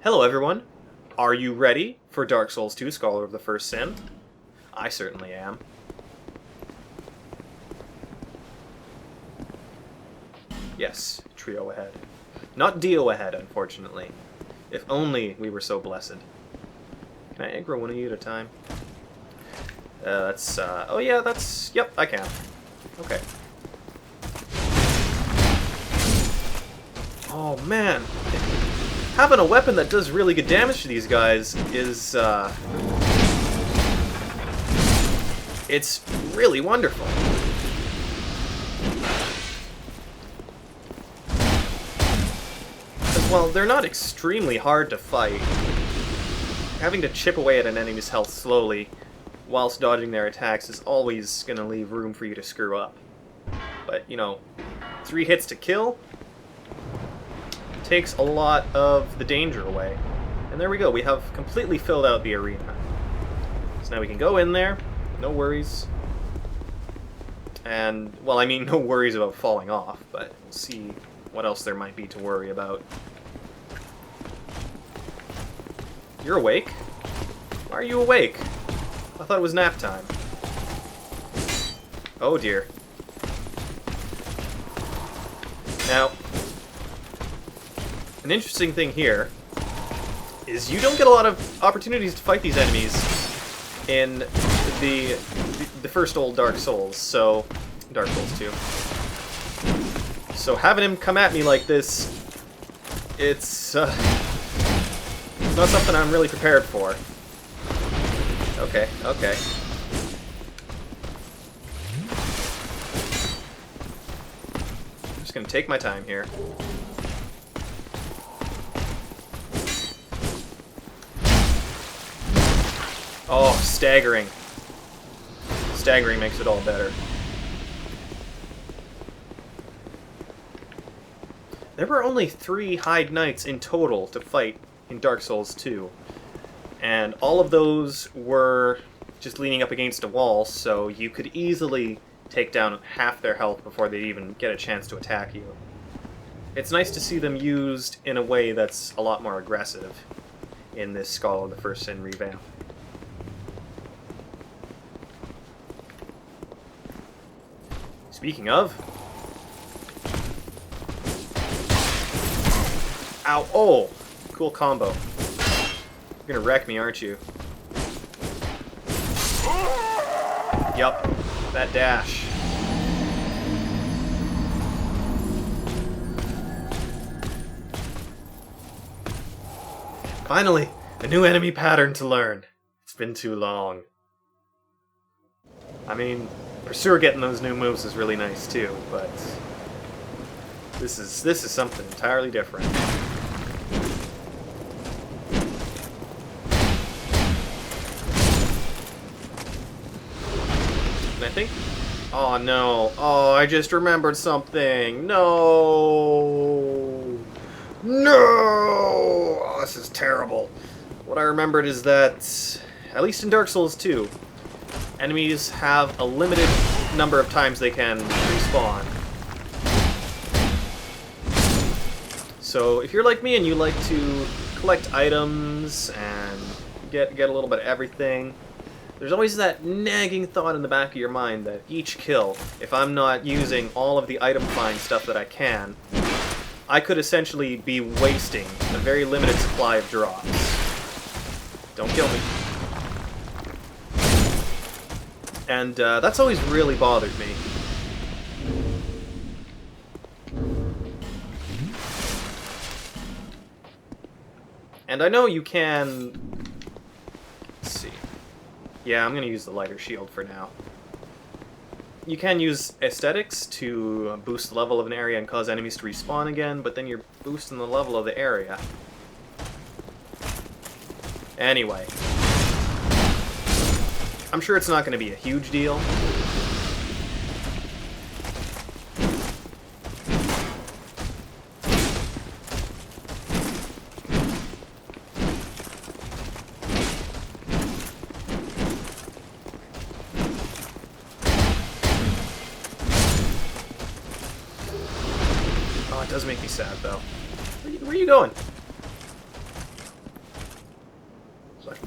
Hello everyone! Are you ready for Dark Souls 2 Scholar of the First Sin? I certainly am. Yes, trio ahead. Not Dio ahead, unfortunately. If only we were so blessed. Can I aggro one of you at a time? Oh yeah, that's... Yep, I can. Okay. Oh man! Having a weapon that does really good damage to these guys is, it's really wonderful. Well, they're not extremely hard to fight. Having to chip away at an enemy's health slowly whilst dodging their attacks is always going to leave room for you to screw up. But, you know, 3 hits to kill takes a lot of the danger away. And there we go, we have completely filled out the arena. So now we can go in there, no worries. And, well, I mean, no worries about falling off, but we'll see what else there might be to worry about. You're awake? Why are you awake? I thought it was nap time. Oh dear. Now, an interesting thing here is you don't get a lot of opportunities to fight these enemies in the first old Dark Souls, so... Dark Souls 2. So having him come at me like this, it's not something I'm really prepared for. Okay, okay. I'm just gonna take my time here. Oh, staggering. Staggering makes it all better. There were only 3 Heide Knights in total to fight in Dark Souls 2. And all of those were just leaning up against a wall, so you could easily take down half their health before they'd even get a chance to attack you. It's nice to see them used in a way that's a lot more aggressive in this Scholar of the First Sin revamp. Speaking of... Ow! Oh! Cool combo. You're gonna wreck me, aren't you? Yup. That dash. Finally! A new enemy pattern to learn. It's been too long. I mean... For sure, getting those new moves is really nice too, but this is something entirely different. And I think, oh no, oh I just remembered something. No, no, oh, this is terrible. What I remembered is that, at least in Dark Souls 2. Enemies have a limited number of times they can respawn. So if you're like me and you like to collect items and get a little bit of everything, there's always that nagging thought in the back of your mind that each kill, if I'm not using all of the item find stuff that I can, I could essentially be wasting a very limited supply of drops. Don't kill me. And that's always really bothered me. And I know you can... Let's see. Yeah, I'm going to use the lighter shield for now. You can use aesthetics to boost the level of an area and cause enemies to respawn again, but then you're boosting the level of the area. Anyway. I'm sure it's not going to be a huge deal. Oh, it does make me sad, though. Where are you going?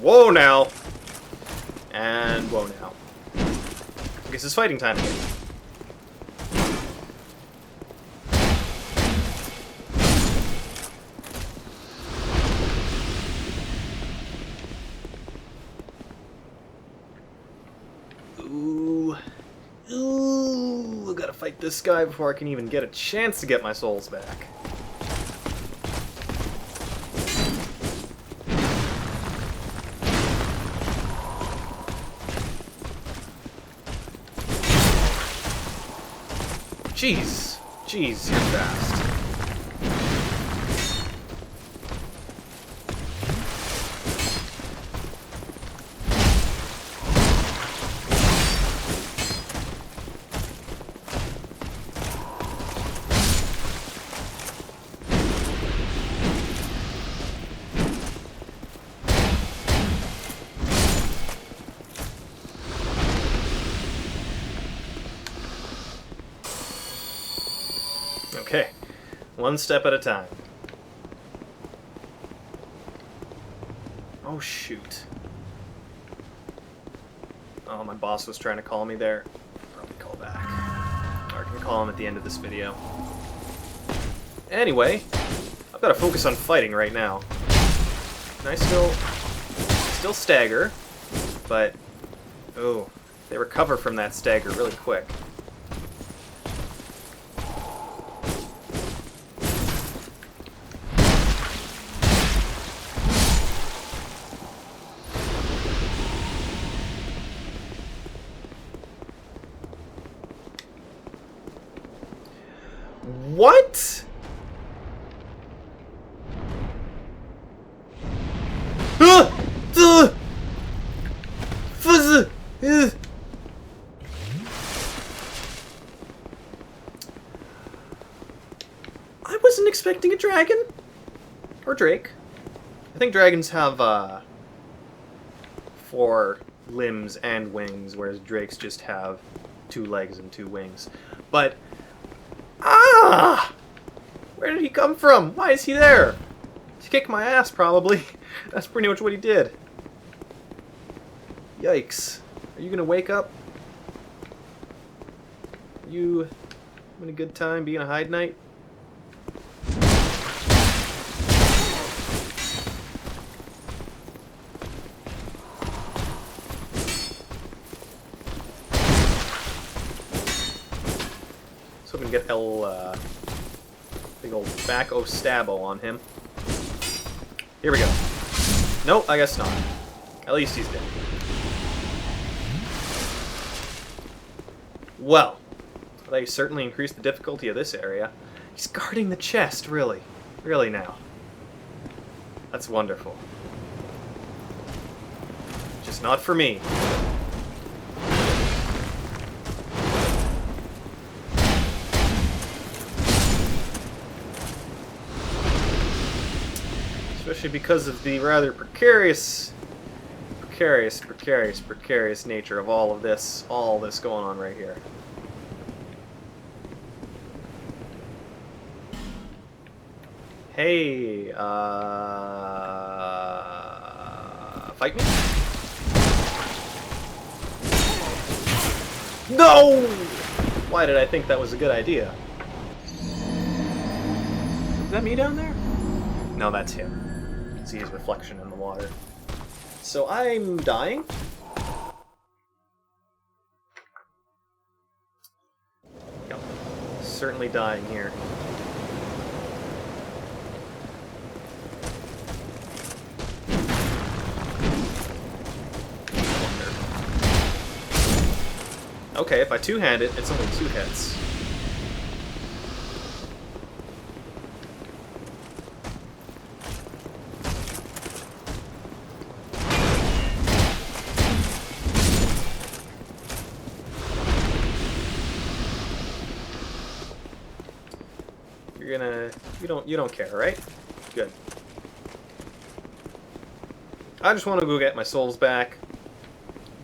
Whoa now! And whoa now. I guess it's fighting time again. Ooh. Ooh, I gotta fight this guy before I can even get a chance to get my souls back. Jeez. Jeez, you're fast. Okay, one step at a time. Oh, shoot. Oh, my boss was trying to call me there. Probably call back. Or I can call him at the end of this video. Anyway, I've got to focus on fighting right now. And I still stagger, but oh, they recover from that stagger really quick. What? I wasn't expecting a dragon. Or drake. I think dragons have 4 limbs and wings, whereas drakes just have 2 legs and 2 wings. But ah! Where did he come from? Why is he there? To kick my ass, probably. That's pretty much what he did. Yikes. Are you gonna wake up? You having a good time being a Heide Knight? So I'm gonna get big old back-o stabbo on him. Here we go. Nope, I guess not. At least he's dead. Well, they certainly increased the difficulty of this area. He's guarding the chest, really. Really now. That's wonderful. Just not for me. Especially because of the rather precarious nature of all this going on right here. Hey, fight me? No! Why did I think that was a good idea? Is that me down there? No, that's him. See his reflection in the water. So I'm dying? Yep. Certainly dying here. Okay, if I two-hand it, it's only 2 hits. You don't care, right? Good. I just want to go get my souls back,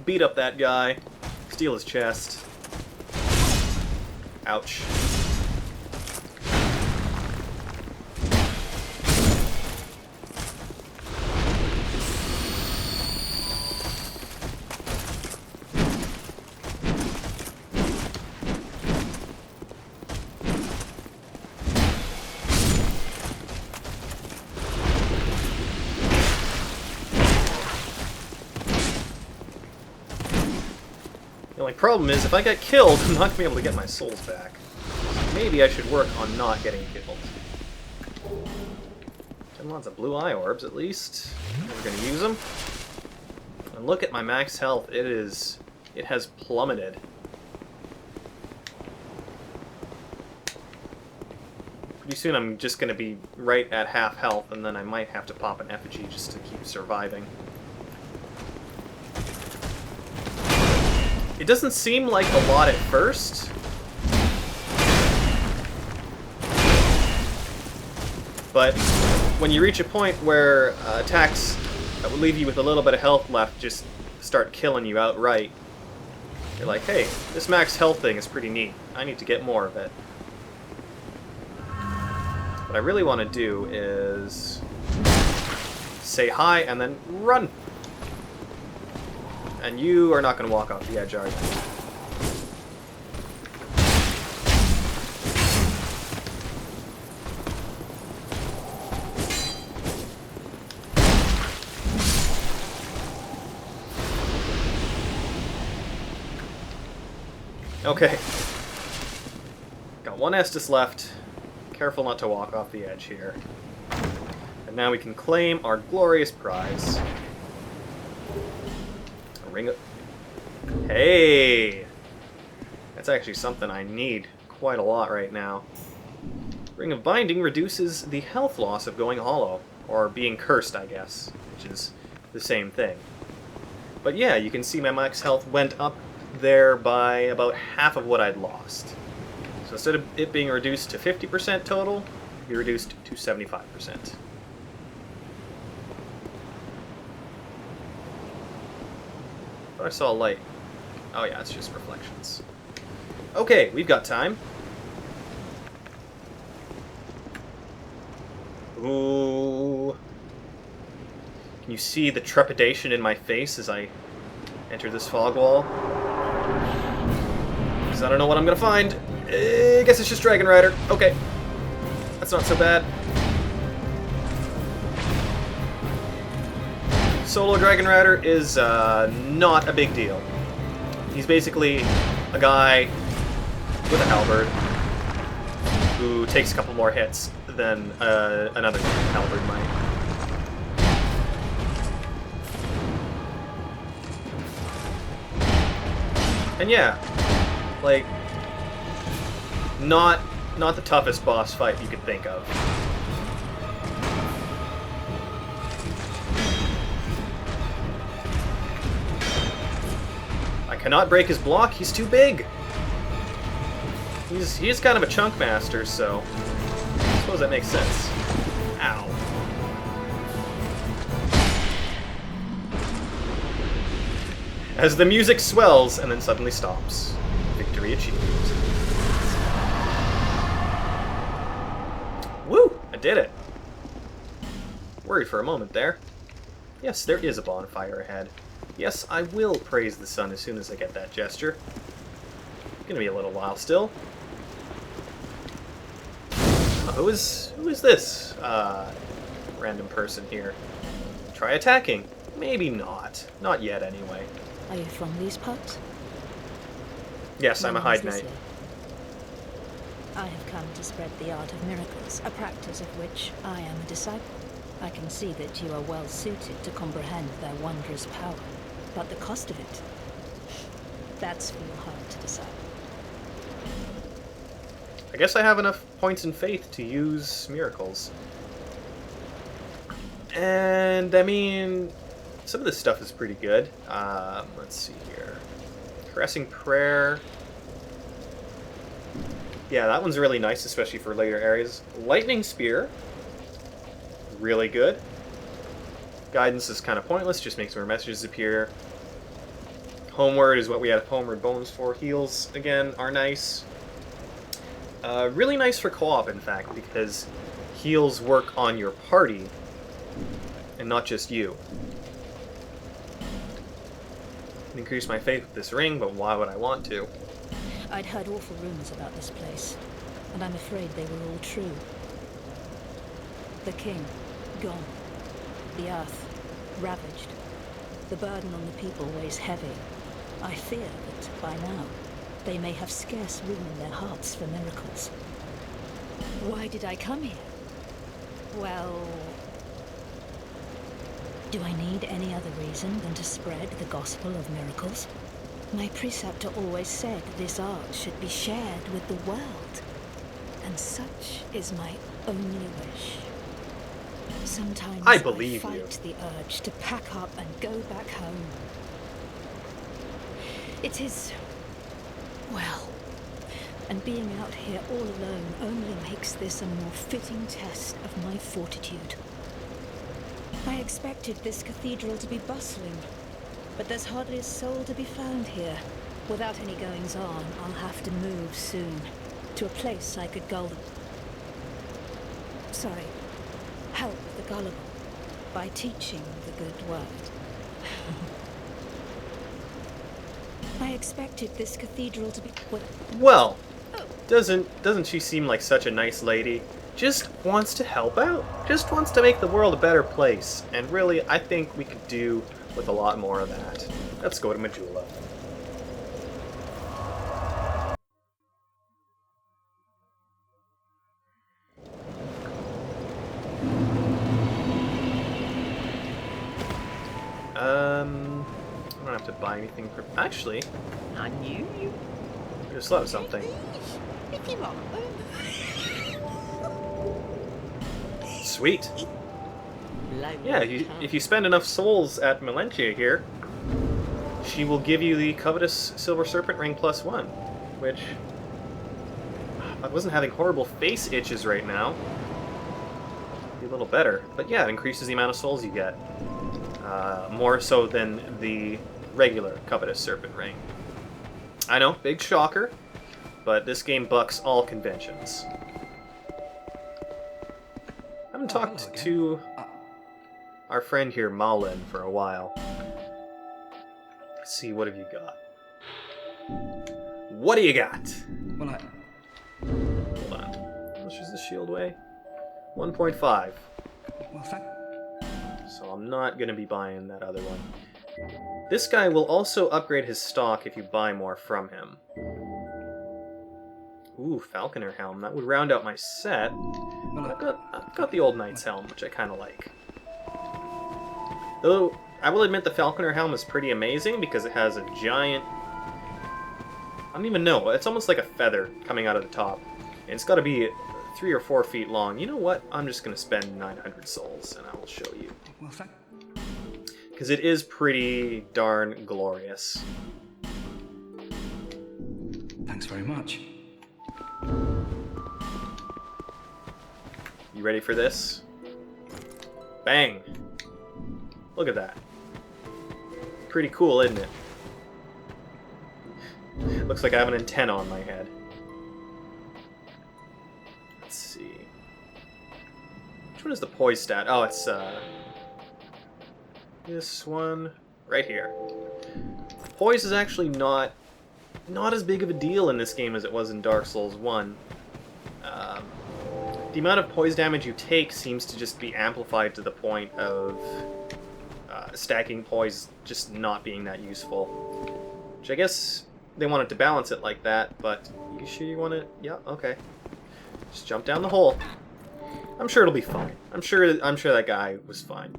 beat up that guy, steal his chest. Ouch. only problem is, if I get killed, I'm not going to be able to get my souls back. Maybe I should work on not getting killed. Getting lots of blue eye orbs, at least. We're going to use them. And look at my max health. It has plummeted. Pretty soon I'm just going to be right at half health, and then I might have to pop an effigy just to keep surviving. It doesn't seem like a lot at first. But when you reach a point where attacks that would leave you with a little bit of health left just start killing you outright, you're like, hey, this max health thing is pretty neat. I need to get more of it. What I really want to do is say hi and then run. And you are not going to walk off the edge, are you? Okay. Got one Estus left. Careful not to walk off the edge here. And now we can claim our glorious prize. A ring of... Hey! That's actually something I need quite a lot right now. Ring of Binding reduces the health loss of going hollow. Or being cursed, I guess. Which is the same thing. But yeah, you can see my max health went up there by about half of what I'd lost. So instead of it being reduced to 50% total, it'd be reduced to 75%. Thought I saw a light. Oh yeah, it's just reflections. Okay, we've got time. Ooh. Can you see the trepidation in my face as I enter this fog wall? Because I don't know what I'm going to find. I guess it's just Dragonrider. Okay. That's not so bad. Solo Dragonrider is not a big deal. He's basically a guy with a halberd who takes a couple more hits than another halberd might. And yeah, like, not the toughest boss fight you could think of. I cannot break his block, he's too big. He is kind of a chunk master, so I suppose that makes sense. Ow. As the music swells and then suddenly stops. Victory achieved. Woo! I did it. Worried for a moment there. Yes, there is a bonfire ahead. Yes, I will praise the sun as soon as I get that gesture. Gonna be a little while still. Oh, who is this random person here? Try attacking. Maybe not. Not yet, anyway. Are you from these parts? Yes, I'm a Heide Knight. I have come to spread the art of miracles, a practice of which I am a disciple. I can see that you are well suited to comprehend their wondrous power, but the cost of it, that's for you hard to decide. I guess I have enough points in faith to use miracles. And, I mean, some of this stuff is pretty good. Let's see here. Caressing Prayer. Yeah, that one's really nice, especially for later areas. Lightning Spear. Really good. Guidance is kind of pointless, just makes more messages appear. Homeward is what we have Homeward Bones for. Heals, again, are nice. Really nice for co-op, in fact, because heals work on your party and not just you. Increase my faith with this ring, but why would I want to? I'd heard awful rumors about this place, and I'm afraid they were all true. The king, gone. The earth, ravaged. The burden on the people weighs heavy. I fear that by now they may have scarce room in their hearts for miracles. Why did I come here? Well, do I need any other reason than to spread the gospel of miracles? My preceptor always said this art should be shared with the world, and such is my only wish. Sometimes I believe fight you. the urge to pack up and go back home. It is, well, and being out here all alone only makes this a more fitting test of my fortitude. I expected this cathedral to be bustling, but there's hardly a soul to be found here. Without any goings-on, I'll have to move soon, to a place I could help the gullible, by teaching the good word. I expected this cathedral to be... Well, doesn't she seem like such a nice lady? Just wants to help out. Just wants to make the world a better place. And really, I think we could do with a lot more of that. Let's go to Majula. I don't have to buy anything for... Actually, I knew you. I just thought of something. If you want. Sweet. Yeah, if you spend enough souls at Melentia here, she will give you the covetous Silver Serpent Ring +1, which... I wasn't having horrible face itches right now. Be a little better. But yeah, it increases the amount of souls you get. More so than the regular covetous Serpent Ring. I know, big shocker, but this game bucks all conventions. I haven't talked to our friend here, Malin, for a while. Let's see, what have you got? What do you got? Well, Hold on. How much does the shield weigh? 1.5. So I'm not going to be buying that other one. This guy will also upgrade his stock if you buy more from him. Ooh, Falconer Helm. That would round out my set. I've got the Old Knight's Helm, which I kind of like. Though, I will admit the Falconer Helm is pretty amazing because it has a giant... I don't even know. It's almost like a feather coming out of the top. And it's got to be 3 or 4 feet long. You know what? I'm just going to spend 900 souls, and I will show you. Because it is pretty darn glorious. thanks very much. You ready for this? Bang! Look at that. Pretty cool, isn't it? Looks like I have an antenna on my head. Let's see. Which one is the poise stat? Oh, it's this one right here. Poise is actually not as big of a deal in this game as it was in Dark Souls 1. The amount of poise damage you take seems to just be amplified to the point of stacking poise just not being that useful. Which I guess they wanted to balance it like that, but you sure you want to? Yeah, okay. Just jump down the hole. I'm sure it'll be fine. I'm sure that guy was fine.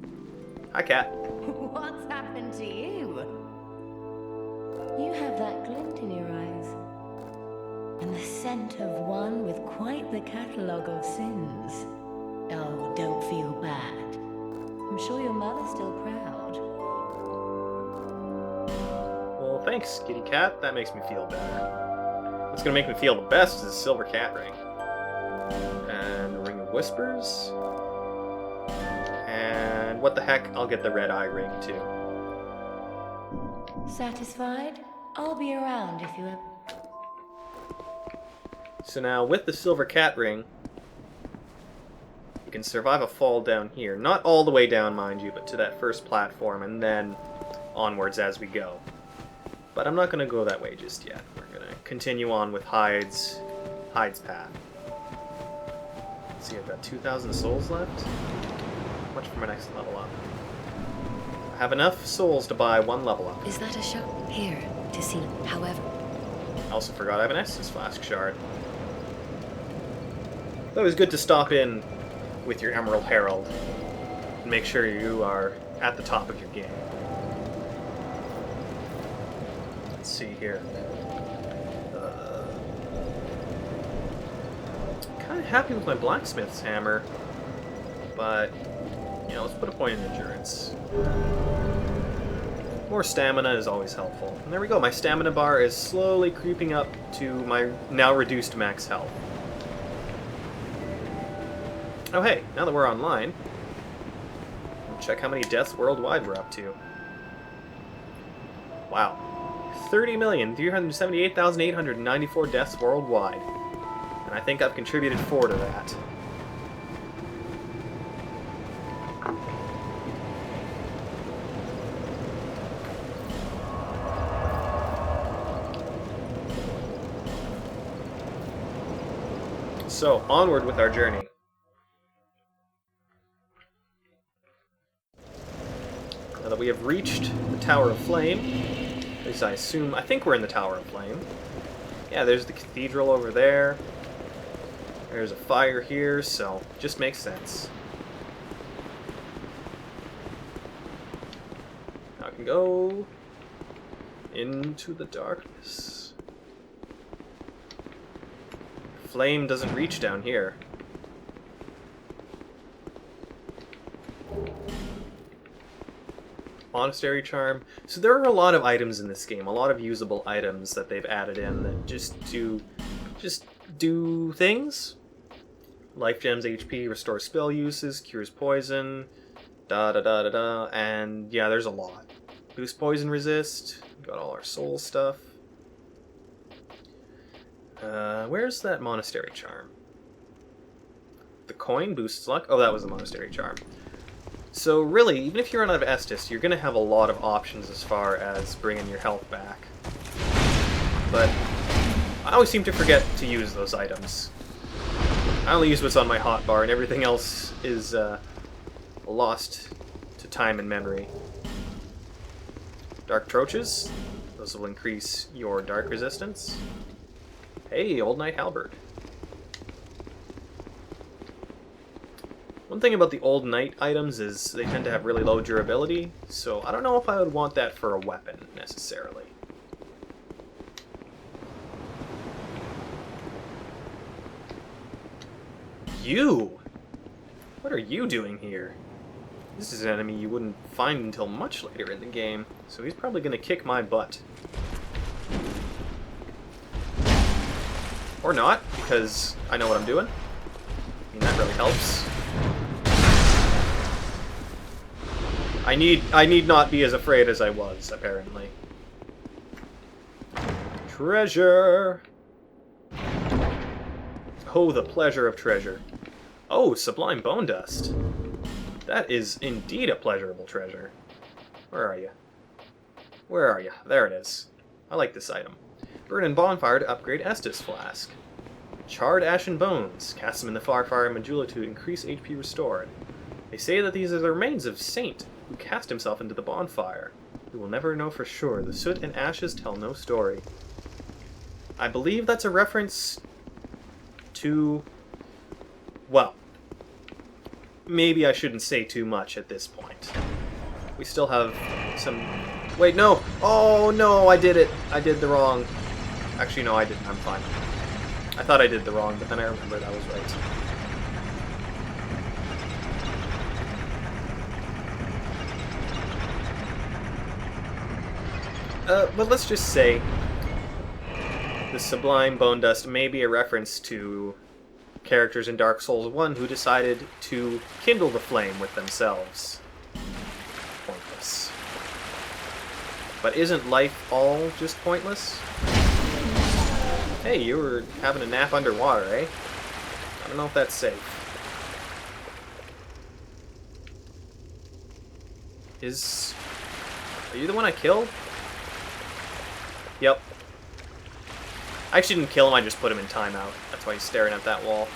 Hi, cat. What's happened to you? You have that glint in your eyes. And the scent of one with quite the catalogue of sins. Oh, don't feel bad. I'm sure your mother's still proud. Well, thanks, kitty cat. That makes me feel better. What's gonna make me feel the best is a silver cat ring. And a ring of whispers. And what the heck, I'll get the red eye ring too. Satisfied? I'll be around if you have... So now, with the silver cat ring, you can survive a fall down here. Not all the way down, mind you, but to that first platform, and then onwards as we go. But I'm not going to go that way just yet. We're going to continue on with Heide's path. Let's see, I've got 2,000 souls left. How much for my next level up? I have enough souls to buy 1 level up. Is that a shop? Here, to see. However, I also forgot I have an Estus Flask shard. It's always good to stop in with your Emerald Herald and make sure you are at the top of your game. Let's see here. Kind of happy with my blacksmith's hammer, but you know, let's put a point in endurance. More stamina is always helpful. And there we go, my stamina bar is slowly creeping up to my now reduced max health. Oh hey, now that we're online, we'll check how many deaths worldwide we're up to. Wow. 30,378,894 deaths worldwide. And I think I've contributed 4 to that. So, onward with our journey. Now that we have reached the Tower of Flame, at least I think we're in the Tower of Flame. Yeah, there's the cathedral over there. There's a fire here, so it just makes sense. Now I can go into the darkness. Flame doesn't reach down here. Monastery Charm. So there are a lot of items in this game, a lot of usable items that they've added in that just do things. Life gems, HP, restore spell uses, cures poison, and yeah, there's a lot. Boost poison resist, got all our soul stuff. Where's that Monastery Charm? The coin boosts luck? Oh, that was the Monastery Charm. So really, even if you run out of Estus, you're going to have a lot of options as far as bringing your health back. But I always seem to forget to use those items. I only use what's on my hotbar, and everything else is lost to time and memory. Dark Troches. Those will increase your dark resistance. Hey, Old Knight Halberd. One thing about the Old Knight items is they tend to have really low durability, so I don't know if I would want that for a weapon, necessarily. You! What are you doing here? This is an enemy you wouldn't find until much later in the game, so he's probably going to kick my butt. Or not, because I know what I'm doing. I mean, that really helps. I need not be as afraid as I was, apparently. Treasure! Oh, the pleasure of treasure. Oh, Sublime Bone Dust. That is indeed a pleasurable treasure. Where are you? Where are you? There it is. I like this item. Burn in Bonfire to upgrade Estus Flask. Charred Ashen Bones. Cast them in the fire Majula to increase HP restored. They say that these are the remains of Saint, who cast himself into the bonfire. We will never know for sure. The soot and ashes tell no story. I believe that's a reference to... well, maybe I shouldn't say too much at this point. We still have some... wait, no! Oh, no, I did it! I did the wrong... actually, no, I didn't. I'm fine. I thought I did the wrong, but then I remembered I was right. But let's just say the Sublime Bone Dust may be a reference to characters in Dark Souls 1 who decided to kindle the flame with themselves. Pointless. But isn't life all just pointless? Hey, you were having a nap underwater, eh? I don't know if that's safe. Are you the one I killed? Yep. I actually didn't kill him, I just put him in timeout. That's why he's staring at that wall.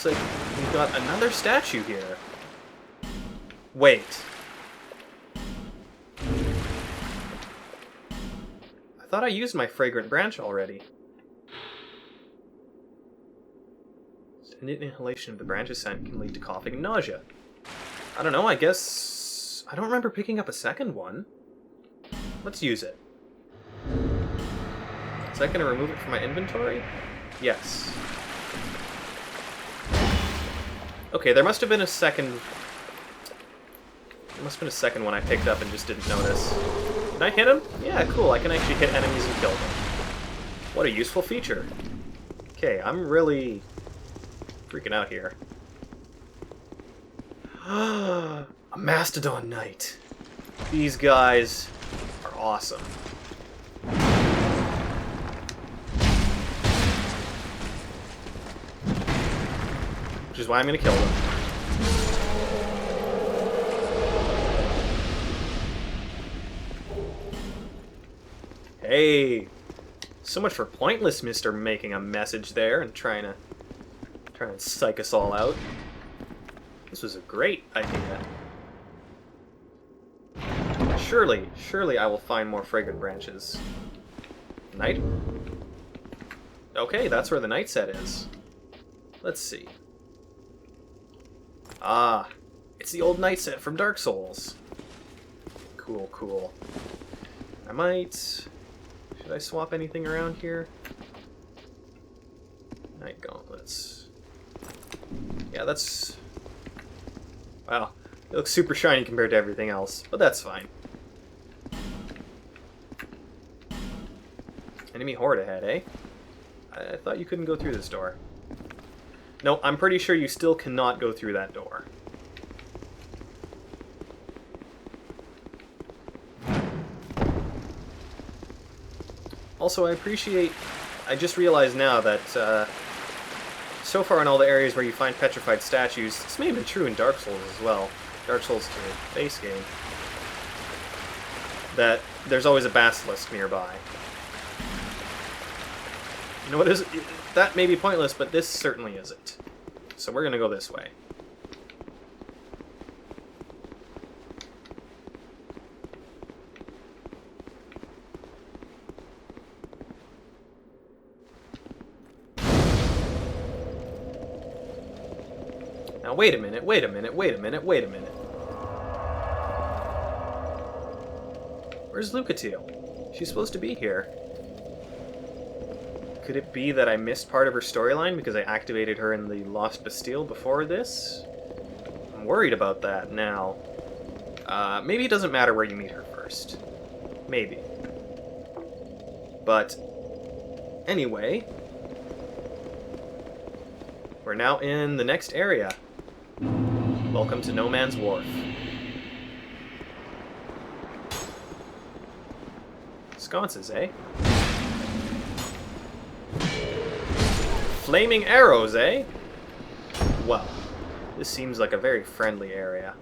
Looks like we've got another statue here. Wait. I thought I used my fragrant branch already. An inhalation of the branch's scent can lead to coughing and nausea. I don't know, I guess... I don't remember picking up a second one. Let's use it. Is that going to remove it from my inventory? Yes. Okay, there must have been a second... There must have been a second one I picked up and just didn't notice. Can I hit him? Yeah, cool, I can actually hit enemies and kill them. What a useful feature. Okay, I'm really freaking out here. A Mastodon Knight. These guys are awesome. Which is why I'm going to kill them. Hey! So much for pointless Mr. making a message there and trying to psych us all out. This was a great idea. Surely I will find more fragrant branches. Knight? Okay, that's where the knight set is. Let's see. Ah, it's the old knight set from Dark Souls. Cool, cool. I might... Should I swap anything around here? Knight gauntlets. Yeah, that's... Wow, it looks super shiny compared to everything else, but that's fine. Enemy horde ahead, eh? I thought you couldn't go through this door. No, I'm pretty sure you still cannot go through that door. Also, I just realized now that so far in all the areas where you find petrified statues, this may have been true in Dark Souls as well, Dark Souls 2 base game, that there's always a basilisk nearby. You know what is... That may be pointless, but this certainly isn't. So we're gonna go this way. Now wait a minute, wait a minute, wait a minute, wait a minute. Where's Lucatiel? She's supposed to be here. Could it be that I missed part of her storyline because I activated her in the Lost Bastille before this? I'm worried about that now. Maybe it doesn't matter where you meet her first. Maybe. But, anyway, we're now in the next area. Welcome to No Man's Wharf. Sconces, eh? Flaming arrows, eh? Well, this seems like a very friendly area.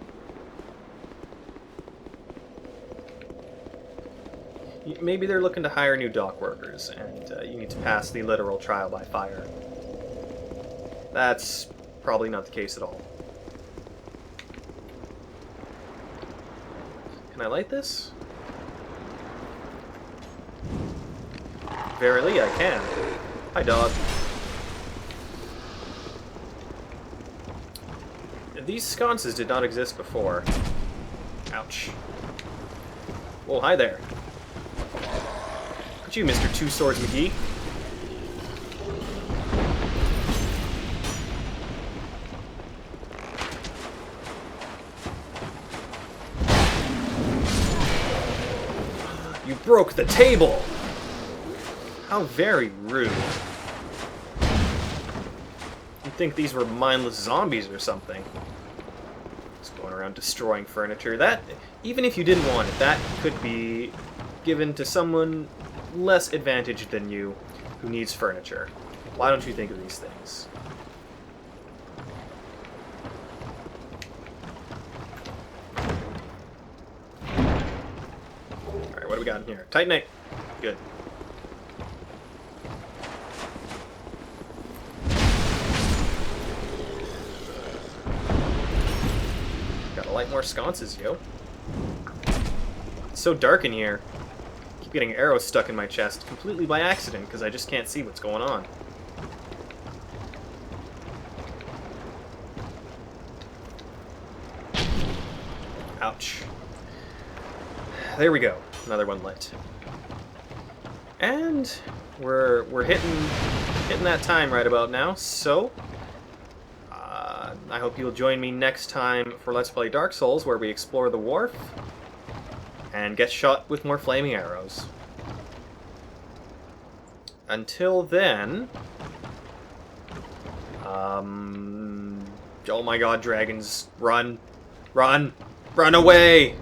Maybe they're looking to hire new dock workers, and you need to pass the literal trial by fire. That's probably not the case at all. Can I light this? Verily, I can. Hi, dog. These sconces did not exist before. Ouch. Whoa, hi there. Look at you, Mr. Two Swords McGee. You broke the table! How very rude. You'd think these were mindless zombies or something. Just going around destroying furniture. That, even if you didn't want it, that could be given to someone less advantaged than you who needs furniture. Why don't you think of these things? Alright, what do we got in here? Titanite. Good. Gotta light more sconces, yo. It's so dark in here. I keep getting arrows stuck in my chest, completely by accident, because I just can't see what's going on. Ouch. There we go. Another one lit. And we're hitting that time right about now, so I hope you'll join me next time for Let's Play Dark Souls, where we explore the Wharf and get shot with more flaming arrows. Until then, oh my god, dragons, run, run, run away!